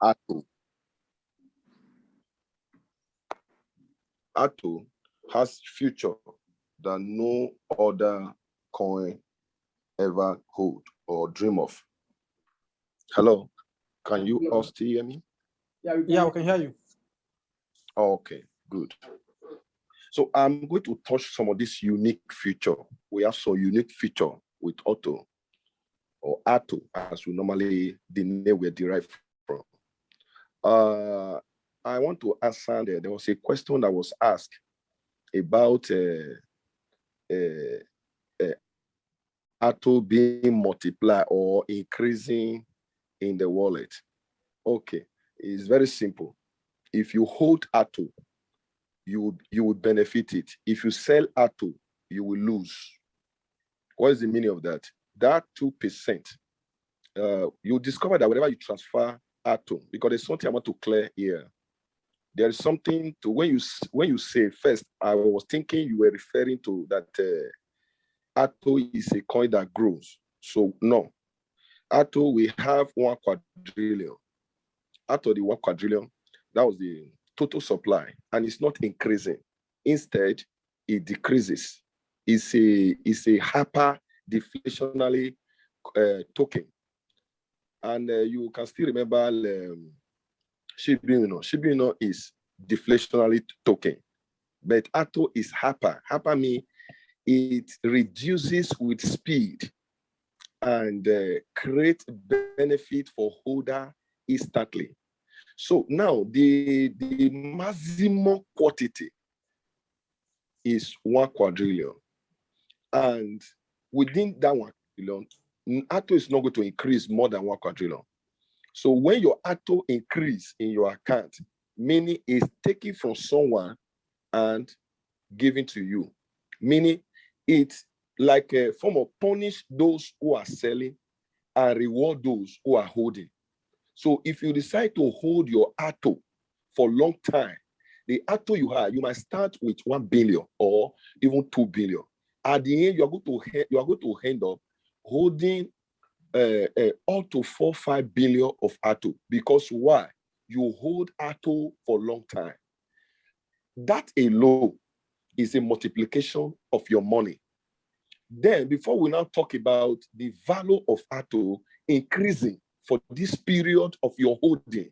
ALTO. ALTO has future that no other coin ever hold or dream of. Hello, can you all still hear me? Yeah, we can hear you. Okay, good. So I'm going to touch some of this unique feature. We have some unique feature with ALTO, or ALTO, as we normally, the name we derive from. I want to answer, there was a question that was asked about ALTO being multiplied or increasing in the wallet. Okay, it's very simple. If you hold ALTO, you would benefit it. If you sell ALTO, you will lose. What is the meaning of that? That 2%, you discover that whenever you transfer ALTO, because there's something I want to clear here. There is something to, when you say first, I was thinking you were referring to that ALTO is a coin that grows. So no, ALTO, we have 1 quadrillion. Out of the 1 quadrillion, that was the total supply, and it's not increasing. Instead, it decreases. It's a hyper deflationary token. And you can still remember Shibino is deflationary token, but ALTO is hyper. Hyper means it reduces with speed and create benefit for holder instantly. So now the maximum quantity is 1 quadrillion. And within that 1 quadrillion, ALTO is not going to increase more than 1 quadrillion. So when your ALTO increase in your account, meaning it's taken from someone and given to you, meaning it's like a form of punish those who are selling and reward those who are holding. So if you decide to hold your ALTO for a long time, the ALTO you have, you might start with 1 billion or even 2 billion. At the end, you are going to end up holding up to 4-5 billion of ALTO. Because why? You hold ALTO for a long time. That alone is a multiplication of your money. Then, before we now talk about the value of ALTO increasing for this period of your holding.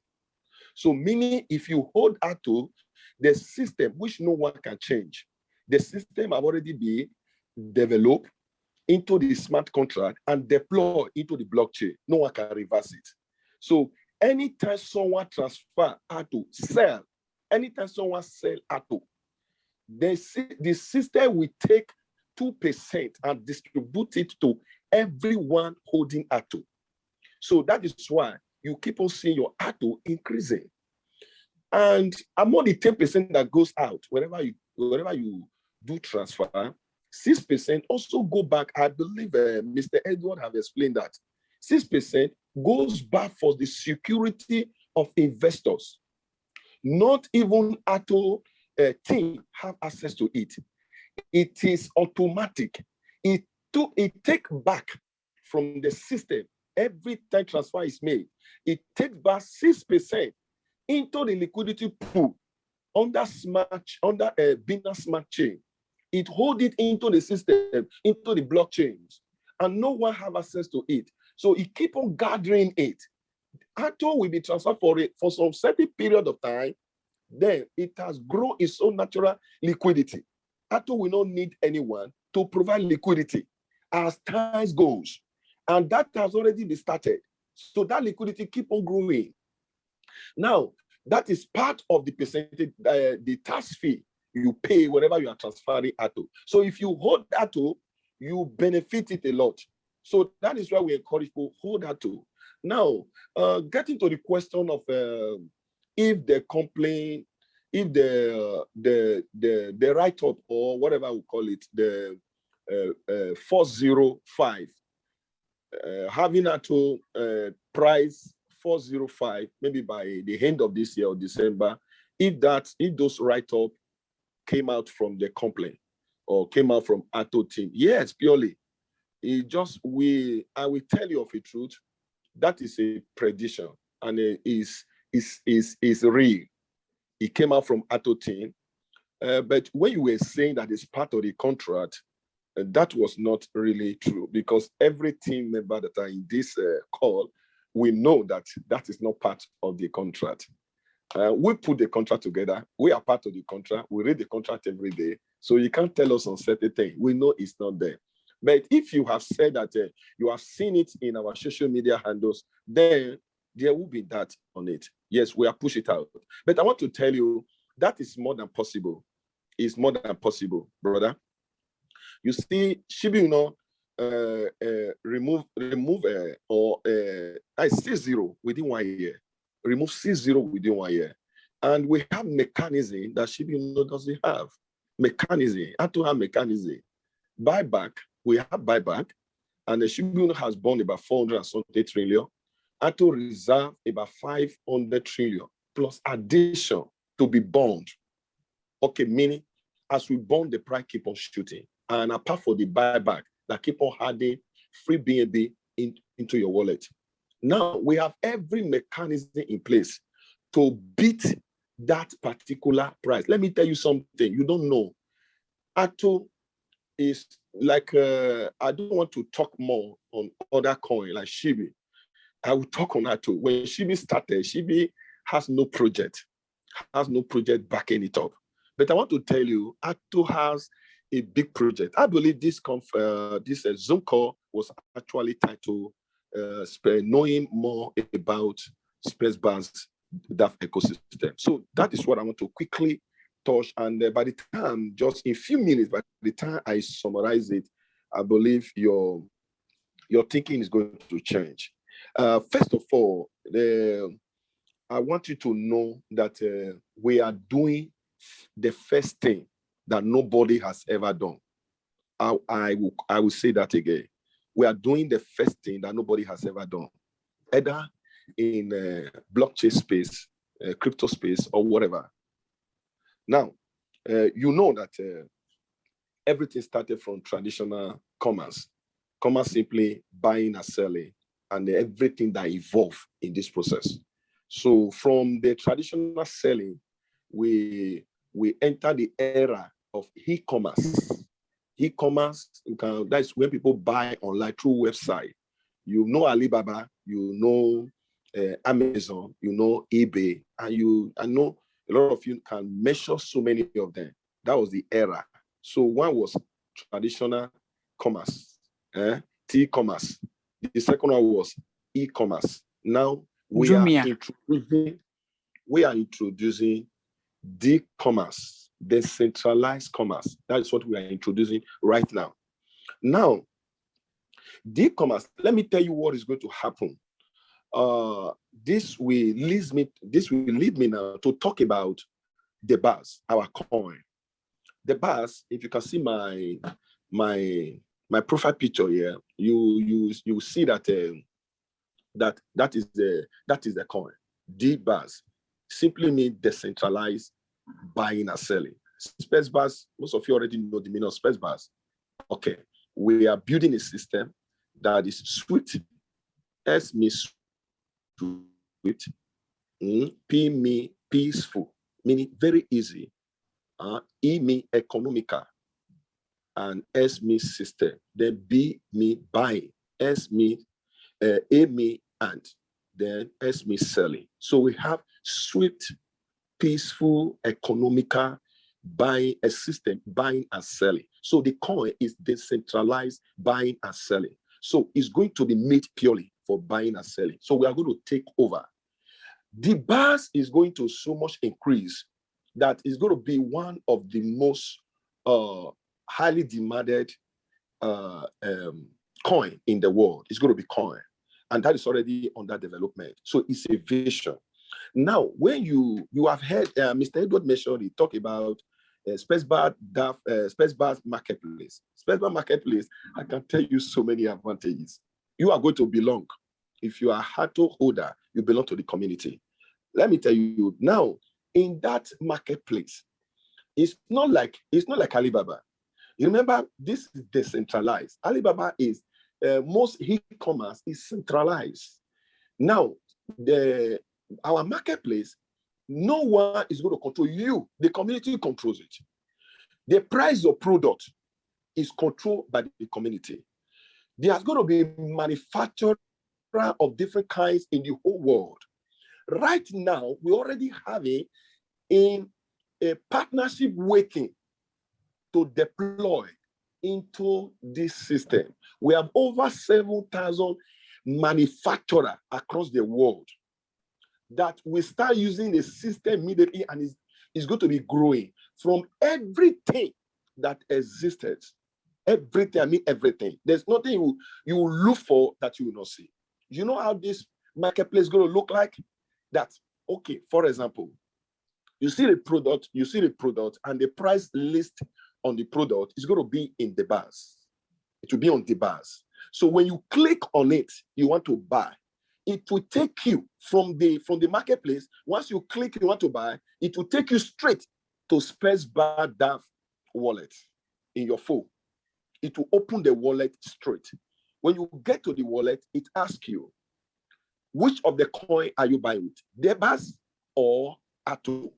So meaning if you hold ALTO, the system, which no one can change, the system have already been developed into the smart contract and deployed into the blockchain. No one can reverse it. So anytime someone transfer ALTO, sell, anytime someone sell ALTO, the system will take 2% and distribute it to everyone holding ALTO. So that is why you keep on seeing your ALTO increasing. And among the 10% that goes out, whenever you do transfer, 6% also go back. I believe Mr. Edward have explained that 6% goes back for the security of investors. Not even ALTO team have access to it. It is automatic. It take back from the system. Every time transfer is made, it takes back 6% into the liquidity pool under Binance Smart Chain. It hold it into the system, into the blockchains, and no one have access to it. So it keep on gathering it. ALTO will be transferred for some certain period of time. Then it has grown its own natural liquidity. ALTO will not need anyone to provide liquidity as time goes. And that has already been started. So that liquidity keep on growing. Now, that is part of the percentage, the tax fee you pay whenever you are transferring ALTO. So if you hold ALTO, you benefit it a lot. So that is why we encourage people hold ALTO. Now, getting to the question of if the complaint, if the write-up or whatever we call it, the 405, having ALTO price 405, maybe by the end of this year or December, if those write-up came out from the complaint or came out from ALTO team, yes, purely. I will tell you of a truth, that is a prediction. and is real. It came out from ALTO team. But when you were saying that it's part of the contract, that was not really true, because every team member that are in this call, we know that that is not part of the contract. We put the contract together. We are part of the contract. We read the contract every day. So you can't tell us on certain things. We know it's not there. But if you have said that you have seen it in our social media handles, then there will be that on it. Yes, we have pushed it out. But I want to tell you that is more than possible. It's more than possible, brother. You see, Shibi, remove or I see 0 within 1 year. Remove C0 within 1 year. And we have mechanism that Shibi doesn't have. Mechanism. ALTO have mechanism. Buyback, we have buyback, and the Shibi has bond about 470 trillion. ALTO reserve about 500 trillion plus addition to be bond. Okay, meaning as we bond, the price keep on shooting. And apart from the buyback that keep on adding free BNB into your wallet. Now we have every mechanism in place to beat that particular price. Let me tell you something you don't know. ALTO is like, I don't want to talk more on other coin like Shibi. I will talk on ALTO. When Shibi started, Shibi has no project backing it up. But I want to tell you, ALTO has a big project. I believe this Zoom call was actually titled knowing more about SPESBaS DApp ecosystem. So that is what I want to quickly touch. And by the time, just in a few minutes, by the time I summarize it, I believe your thinking is going to change. First of all, I want you to know that we are doing the first thing that nobody has ever done. I will say that again. We are doing the first thing that nobody has ever done, either in blockchain space, crypto space, or whatever. Now, you know that everything started from traditional commerce. Commerce simply buying and selling, and everything that evolved in this process. So from the traditional selling, we enter the era of e-commerce. E-commerce, that's where people buy online through website. You know Alibaba, you know Amazon, you know eBay, and I know a lot of you can measure so many of them. That was the era. So one was traditional commerce, T-commerce. The second one was e-commerce. Now we are introducing D-commerce, decentralized commerce. That is what we are introducing right now. Now, D-commerce, let me tell you what is going to happen. This will lead me now to talk about the BAS, our coin. The BAS, if you can see my profile picture here, you see that that is the coin. D-BAS simply means decentralized buying and selling. SPESBaS, most of you already know the meaning of SPESBaS. Okay, we are building a system that is sweet. S means sweet. P means peaceful, meaning very easy. E means economical. And S means system. Then B means buying. S means A means and. Then S means selling. So we have sweet, peaceful, economical buying a system, buying and selling. So the coin is decentralized buying and selling. So it's going to be made purely for buying and selling. So we are going to take over. The BAS is going to so much increase that it's going to be one of the most highly demanded coin in the world. It's going to be coin. And that is already under development. So it's a vision. Now, when you have heard Mr. Edward mention, he talked about SPESBaS DApp, SPESBaS Marketplace. SPESBaS Marketplace, I can tell you so many advantages. You are going to belong. If you are a ALTO holder, you belong to the community. Let me tell you now, in that marketplace, it's not like Alibaba. You remember, this is decentralized. Alibaba is most e-commerce is centralized. Now, our marketplace, no one is going to control you. The community controls it. The price of product is controlled by the community. There's going to be manufacturer of different kinds in the whole world. Right now, we already have a partnership waiting to deploy into this system. We have over 7,000 manufacturers across the world that will start using the system immediately, and is going to be growing from everything that existed. Everything, I mean everything. There's nothing you will look for that you will not see. You know how this marketplace is going to look like? That, okay, for example, you see the product, and the price list on the product is going to be in the bars. It will be on the bars. So when you click on it, you want to buy, it will take you from the marketplace. Once you click, you want to buy, it will take you straight to SPESBaS DApp wallet in your phone. It will open the wallet straight. When you get to the wallet, it asks you, which of the coin are you buying with, SPESBaS or ALTO?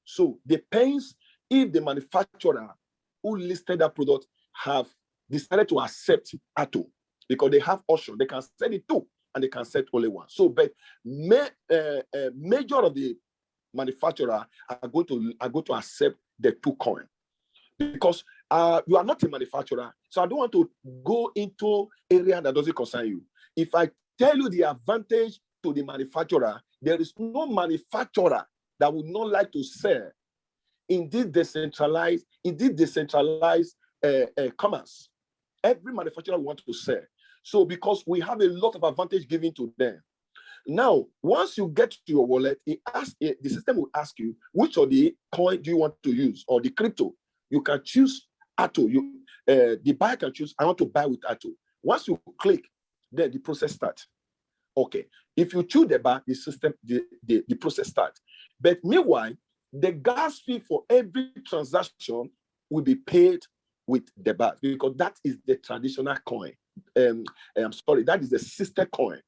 So depends if the manufacturer who listed that product have decided to accept ALTO, because they have option. They can sell it two, and they can sell only one. So, but major of the manufacturer are going to accept the two coin, because you are not a manufacturer. So I don't want to go into area that doesn't concern you. If I tell you the advantage to the manufacturer, there is no manufacturer that would not like to sell in this decentralized commerce. Every manufacturer wants to sell. So because we have a lot of advantage given to them. Now, once you get to your wallet, the system will ask you, which of the coin do you want to use, or the crypto? You can choose ALTO. The buyer can choose, I want to buy with ALTO. Once you click, then the process starts. Okay. If you choose the buy, the system, the process starts. But meanwhile, the gas fee for every transaction will be paid with the bar, because that is the traditional coin. I'm sorry, that is the sister coin.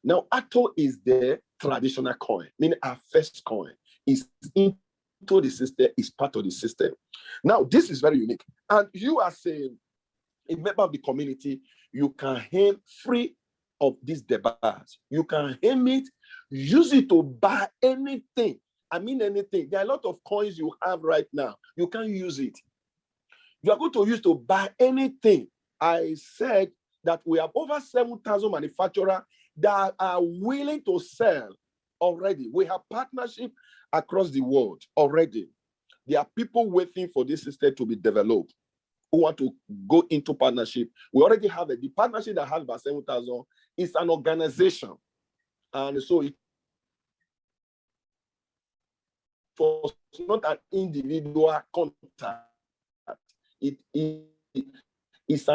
Now, ALTO is the traditional coin, meaning our first coin is into the system, is part of the system. Now, this is very unique. And you as a member of the community, you can aim free of these debats. You can aim it, use it to buy anything. I mean anything. There are a lot of coins you have right now. You can use it. You are going to use to buy anything. I said that we have over 7,000 manufacturers that are willing to sell already. We have partnership across the world already. There are people waiting for this system to be developed who want to go into partnership. We already have it. The partnership that has about 7,000 is an organization. And so it was not an individual contact. It's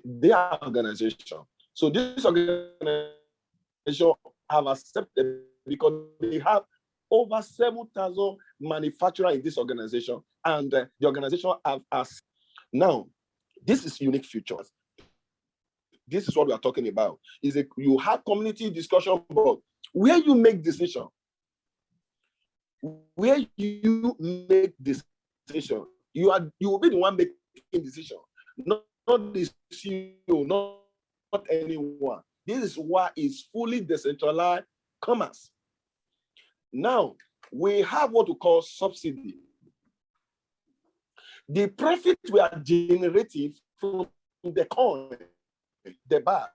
their organization. So this organization have accepted, because they have over 7,000 manufacturers in this organization, and the organization have asked. Now, this is unique features. This is what we are talking about. You have community discussion about where you make decision. Where you make decision, you will be the one making decision, not the CEO, not anyone. This is why it's fully decentralized commerce. Now, we have what we call subsidy. The profit we are generating from the coin, the bars,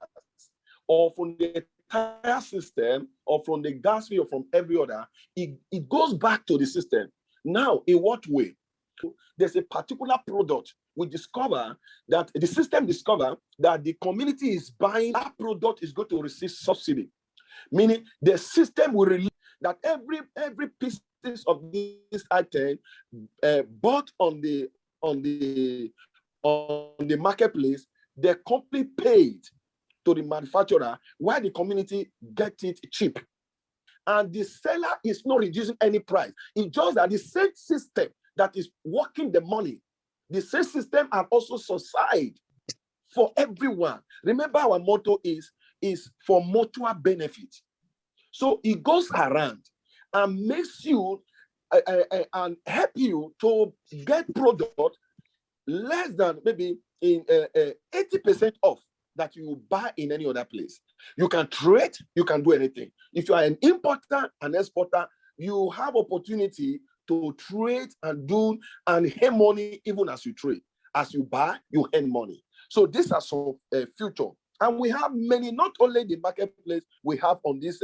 or from the entire system, or from the gas fee, or from every other, it goes back to the system. Now, in what way? There's a particular product. We discover that the system discover that the community is buying that product is going to receive subsidy, meaning the system will release that every piece of this item bought on the marketplace, the company paid to the manufacturer, while the community get it cheap. And the seller is not reducing any price. It's just that the same system that is working the money, the same system have also subsidized for everyone. Remember, our motto is for mutual benefit. So it goes around and makes you and help you to get product less than maybe in 80% off that you buy in any other place. You can trade, you can do anything. If you are an importer and exporter, you have opportunity to trade and do and earn money even as you trade. As you buy, you earn money. So these are some future. And we have many, not only the marketplace we have on this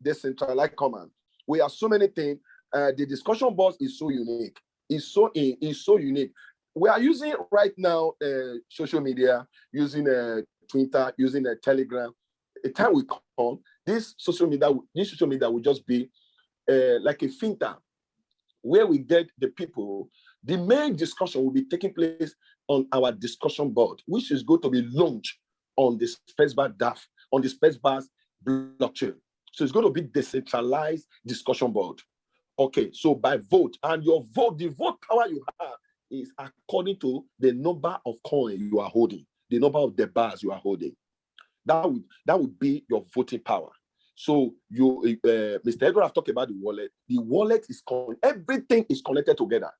decentralized command. We have so many things. The discussion board is so unique. It's so unique. We are using right now social media, using Twitter, using Telegram. A time will come, this social media will just be like a filter where we get the people. The main discussion will be taking place on our discussion board, which is going to be launched on the SPESBaS DApp, on the SPESBaS blockchain. So it's going to be decentralized discussion board. Okay, so by vote, and your vote, the vote power you have is according to the number of coins you are holding, the number of the bars you are holding. That would be your voting power. So you, Mr. Edgar have talked about the wallet. The wallet is everything is connected together.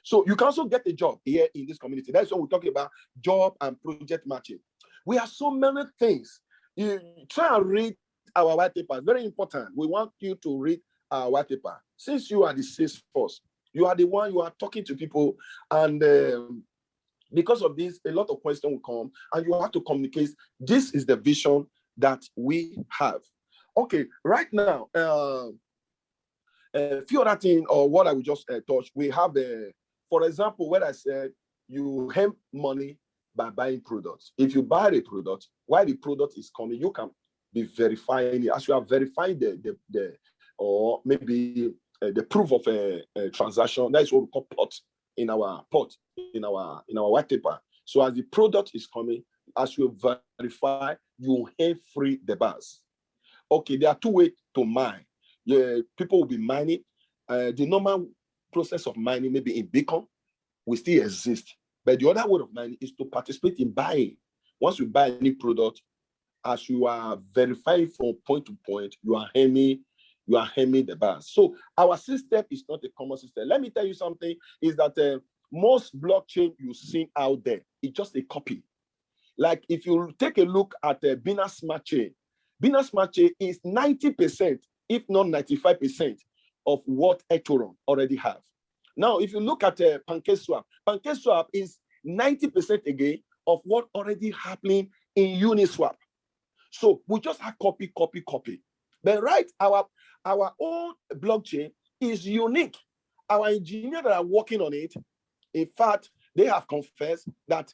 So you can also get a job here in this community. That's what we're talking about, job and project matching. We have so many things. You try and read our white paper. Very important. We want you to read our white paper. Since you are the sales force, you are the one you are talking to people, and because of this, a lot of questions will come, and you have to communicate. This is the vision that we have. Okay, right now, a few other things, or what I will just touch. We have, for example, when I said you earn money by buying products. If you buy the product, while the product is coming, you can be verifying it. As you are verifying the or maybe the proof of a transaction. That is what we call pot in our white paper. So as the product is coming, as you verify, you earn free the bars. Okay, there are two ways to mine. People will be mining. The normal process of mining, maybe in Bitcoin, will still exist. But the other way of mining is to participate in buying. Once you buy any product, as you are verifying from point to point, you are earning the bars. So our system is not a common system. Let me tell you something, is that most blockchain you see out there, it's just a copy. Like if you take a look at the Binance Smart Chain, Binance Smart Chain is 90%, if not 95% of what Ethereum already have. Now, if you look at PancakeSwap is 90% again of what already happening in Uniswap. So we just have copy. But right, our own blockchain is unique. Our engineers that are working on it, in fact, they have confessed that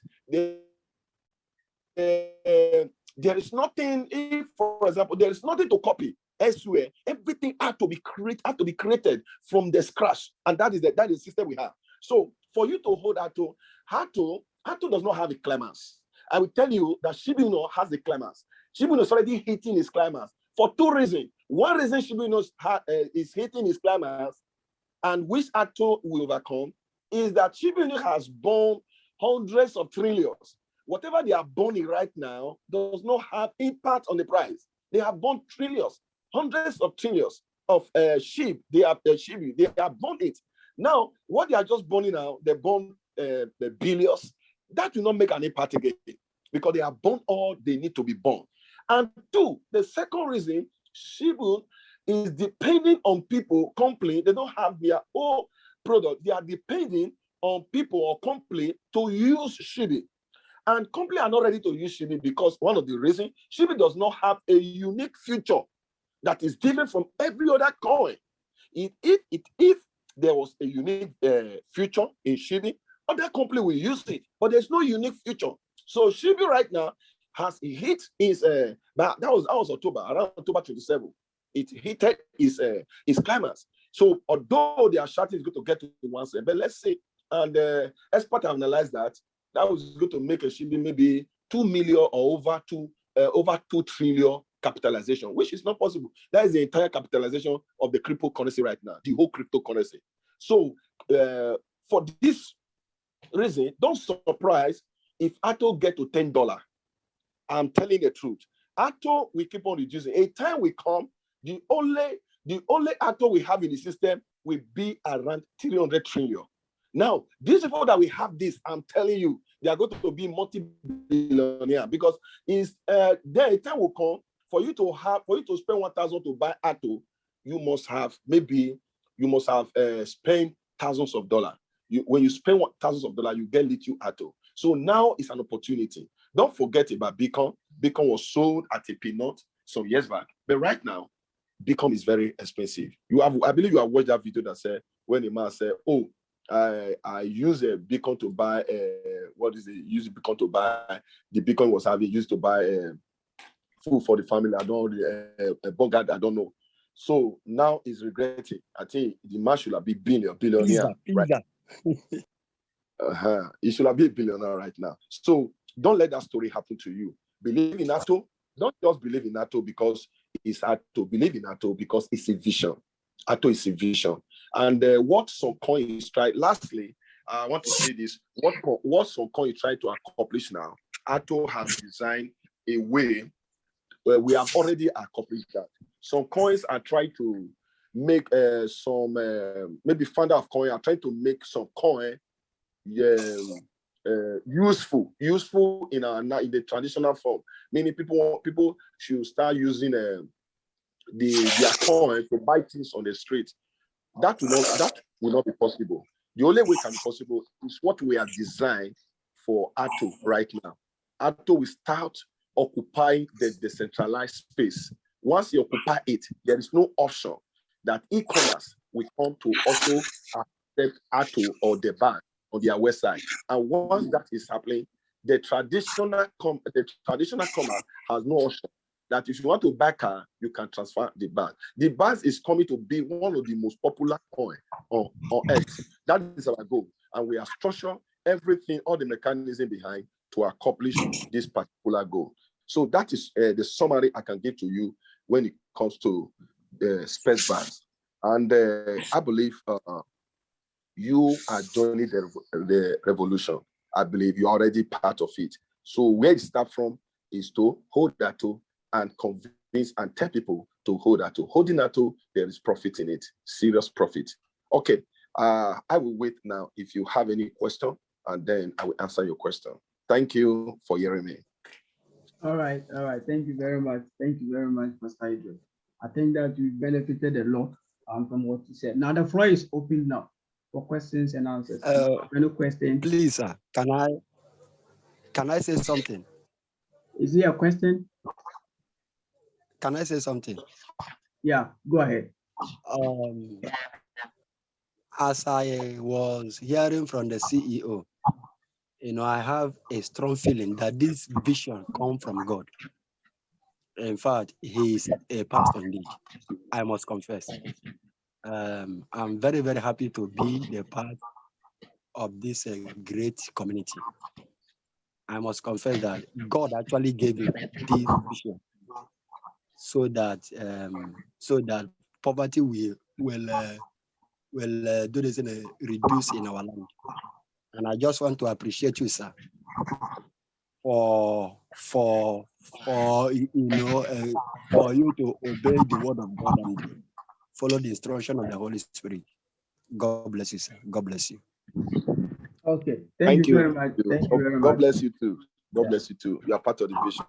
there is nothing, if, for example, there is nothing to copy elsewhere. Everything had to be created from the scratch, and that is the system we have. So for you to hold ALTO does not have a climax. I will tell you that Shibino has the climax. Shibino is already hitting his climax for two reasons. One reason Shibino is hitting his climax, and which ALTO will overcome, is that Shibino has burned hundreds of trillions. Whatever they are burning right now does not have impact on the price. They have burned trillions, hundreds of trillions of SHIB. They have burned it. Now, what they are just burning now, they burn the billions. That will not make an impact again, because they have burned all they need to be burned. And two, the second reason, Shibu is depending on people, company, they don't have their own product. They are depending on people or company to use Shibi. And companies are not ready to use Shibi because one of the reasons, Shibi does not have a unique feature that is different from every other coin. If there was a unique feature in Shibi, other company will use it, but there's no unique feature. So Shibi right now has hit his, that was October, around October 27. It hit his climax. So although they are shouting it's going to get to 1 cent, but let's say, and experts have analyzed that was going to make a Shibi maybe 2 million or over 2 trillion capitalization, which is not possible. That is the entire capitalization of the cryptocurrency right now, the whole cryptocurrency. So for this reason, don't surprise if ALTO get to $10. I'm telling the truth. ALTO will keep on reducing. A time will come The only ALTO we have in the system will be around 300 trillion. Now, these people that we have this, I'm telling you, they are going to be multi-billionaire, because there a time will come for you to spend 1,000 to buy ALTO. You must have spent thousands of dollars. When you spend thousands of dollars, you get little ALTO. So now it's an opportunity. Don't forget about Bitcoin. Bitcoin was sold at a peanut some years back, but right now, Bitcoin is very expensive. I believe you have watched that video that said, when a man said, "Oh, I use a Bitcoin to buy use Bitcoin to buy the Bitcoin was having used to buy food for the family. I don't a bogart, I don't know." So now he's regretting. I think the man should have been billionaire. Right? He should have been a billionaire right now. So don't let that story happen to you. Believe in ALTO. Don't just believe in ALTO because it's ALTO. Believe in ALTO because it's a vision. ALTO is a vision. And what some coins try. Lastly, I want to say this. What some coins try to accomplish now, ALTO has designed a way where we have already accomplished that. Some coins are trying to make maybe founder of coin are trying to make some coin useful in the traditional form. Meaning people should start using their coin to buy things on the street. That will not be possible. The only way it can be possible is what we have designed for ALTO right now. ALTO will start occupying the decentralized space. Once you occupy it, there is no option that e-commerce will come to also accept ALTO or the bank on their website. And once that is happening, the traditional commerce has no option that if you want to buy a car, you can transfer the BAS. The BAS is coming to be one of the most popular coin on Earth. That is our goal. And we are structuring everything, all the mechanism behind to accomplish this particular goal. So that is the summary I can give to you when it comes to SPESBaS. And I believe you are joining the revolution. I believe you're already part of it. So where it starts from is to hold that to and convince and tell people to hold that to. Holding that to, there is profit in it, serious profit. Okay, I will wait now if you have any question, and then I will answer your question. Thank you for hearing me. All right. Thank you very much. Thank you very much, Pastor Idris. I think that you benefited a lot from what you said. Now the floor is open now for questions and answers. Any questions? Please, sir, can I say something? Is there a question? Can I say something? Yeah, go ahead. As I was hearing from the CEO, I have a strong feeling that this vision comes from God. In fact, he is a pastor indeed, I must confess. I'm very, very happy to be the part of this great community. I must confess that God actually gave him this vision so that poverty will do this reduce in our land. And I just want to appreciate you, sir, for you to obey the word of God and follow the instruction of the Holy Spirit. God bless you, sir. God bless you. Okay. Thank you very much. Thank you very much. God bless you too. God bless you too. You are part of the vision.